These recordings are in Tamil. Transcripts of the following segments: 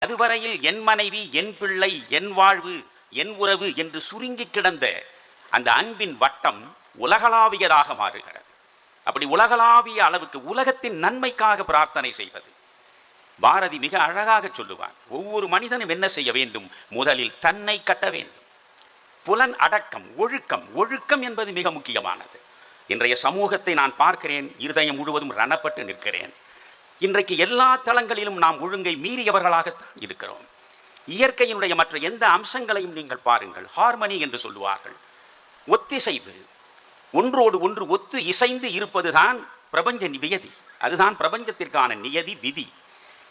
அதுவரையில் என் மனைவி, என் பிள்ளை, என் வாழ்வு, என் உறவு என்று சுருங்கி கிடந்த அந்த அன்பின் வட்டம் உலகளாவியதாக மாறுகிறது. அப்படி உலகளாவிய அளவுக்கு உலகத்தின் நன்மைக்காக பிரார்த்தனை செய்வது. பாரதி மிக அழகாக சொல்லுவான், ஒவ்வொரு மனிதனும் என்ன செய்ய வேண்டும்? முதலில் தன்னை கட்ட வேண்டும். புலன் அடக்கம், ஒழுக்கம். ஒழுக்கம் என்பது மிக முக்கியமானது. இன்றைய சமூகத்தை நான் பார்க்கிறேன், இருதயம் முழுவதும் ரணப்பட்டு நிற்கிறேன். இன்றைக்கு எல்லா தளங்களிலும் நாம் ஒழுங்கை மீறியவர்களாகத்தான் இருக்கிறோம். இயற்கையினுடைய மற்ற எந்த அம்சங்களையும் நீங்கள் பாருங்கள், ஹார்மனி என்று சொல்லுவார்கள், ஒத்திசைவு, ஒன்றோடு ஒன்று ஒத்து இசைந்து இருப்பதுதான் பிரபஞ்ச நியதி. அதுதான் பிரபஞ்சத்திற்கான நியதி, விதி.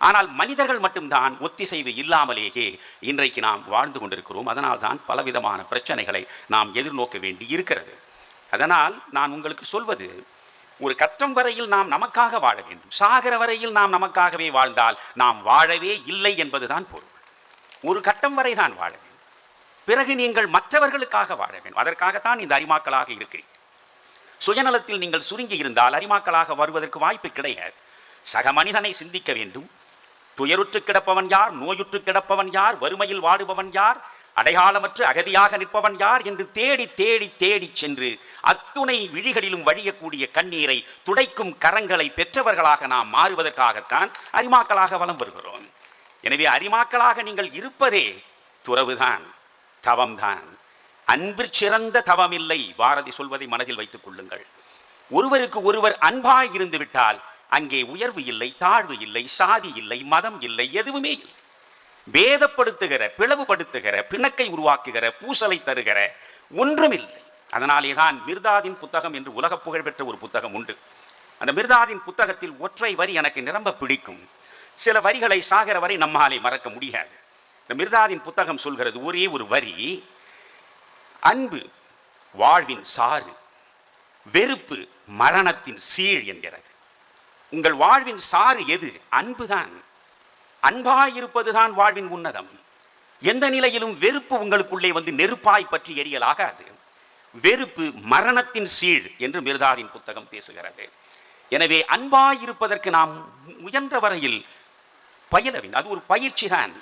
ஆனால் மனிதர்கள் மட்டும்தான் ஒத்திசைவு இல்லாமலேயே இன்றைக்கு நாம் வாழ்ந்து கொண்டிருக்கிறோம். அதனால் தான் பலவிதமான பிரச்சனைகளை நாம் எதிர்நோக்க வேண்டி இருக்கிறது. அதனால் நான் உங்களுக்கு சொல்வது, ஒரு கட்டம் வரையில் நாம் நமக்காக வாழ வேண்டும். சாகர வரையில் நாம் நமக்காகவே வாழ்ந்தால் நாம் வாழவே இல்லை என்பதுதான் பொருள். ஒரு கட்டம் வரை தான் வாழ வேண்டும். பிறகு நீங்கள் மற்றவர்களுக்காக வாழ வேண்டும். அதற்காகத்தான் இந்த அரிமாக்களாக இருக்கிறீர்கள். சுயநலத்தில் நீங்கள் சுருங்கி இருந்தால் அரிமாக்களாக வருவதற்கு வாய்ப்பு கிடையாது. சக மனிதனை சிந்திக்க வேண்டும். துயருற்று கிடப்பவன் யார், நோயுற்று கிடப்பவன் யார், வறுமையில் வாடுபவன் யார், அடையாளமற்று அகதியாக நிற்பவன் யார் என்று தேடி தேடி தேடி சென்று அத்துணை விழிகளிலும் வழியக்கூடிய கண்ணீரை துடைக்கும் கரங்களை பெற்றவர்களாக நாம் மாறுவதற்காகத்தான் அரிமாக்களாக வலம் வருகிறோம். எனவே அரிமாக்களாக நீங்கள் இருப்பதே துறவுதான், தவம்தான். அன்பிற் சிறந்த தவமில்லை. பாரதி சொல்வதை மனதில் வைத்துக் கொள்ளுங்கள். ஒருவருக்கு ஒருவர் அன்பாய் இருந்து விட்டால் அங்கே உயர்வு இல்லை, தாழ்வு இல்லை, சாதி இல்லை, மதம் இல்லை, எதுவுமே இல்லை. பேதப்படுத்துகிற, பிளவுபடுத்துகிற, பிணக்கை உருவாக்குகிற, பூசலை தருகிற ஒன்றும் இல்லை. அதனாலே தான் மிர்தாதின் புத்தகம் என்று உலக புகழ்பெற்ற ஒரு புத்தகம் உண்டு. அந்த மிர்தாதின் புத்தகத்தில் ஒற்றை வரி எனக்கு நிரம்ப பிடிக்கும். சில வரிகளை சாகிற வரை நம்மாலே மறக்க முடியாது. இந்த மிர்தாதின் புத்தகம் சொல்கிறது ஒரே ஒரு வரி, அன்பு வாழ்வின் சாறு, வெறுப்பு மரணத்தின் சீழ் என்கிறது. உங்கள் வாழ்வின் சாறு எது? அன்புதான். அன்பாயிருப்பதுதான் வாழ்வின் உன்னதம். எந்த நிலையிலும் வெறுப்பு உங்களுக்குள்ளே வந்து நெருப்பாய் பற்றி எரியலாகாது. வெறுப்பு மரணத்தின் சீழ் என்று மிர்தாதின் புத்தகம் பேசுகிறது. எனவே அன்பாயிருப்பதற்கு நாம் முயன்ற வரையில் பயில வேண்டும். அது ஒரு பயிற்சி தான்.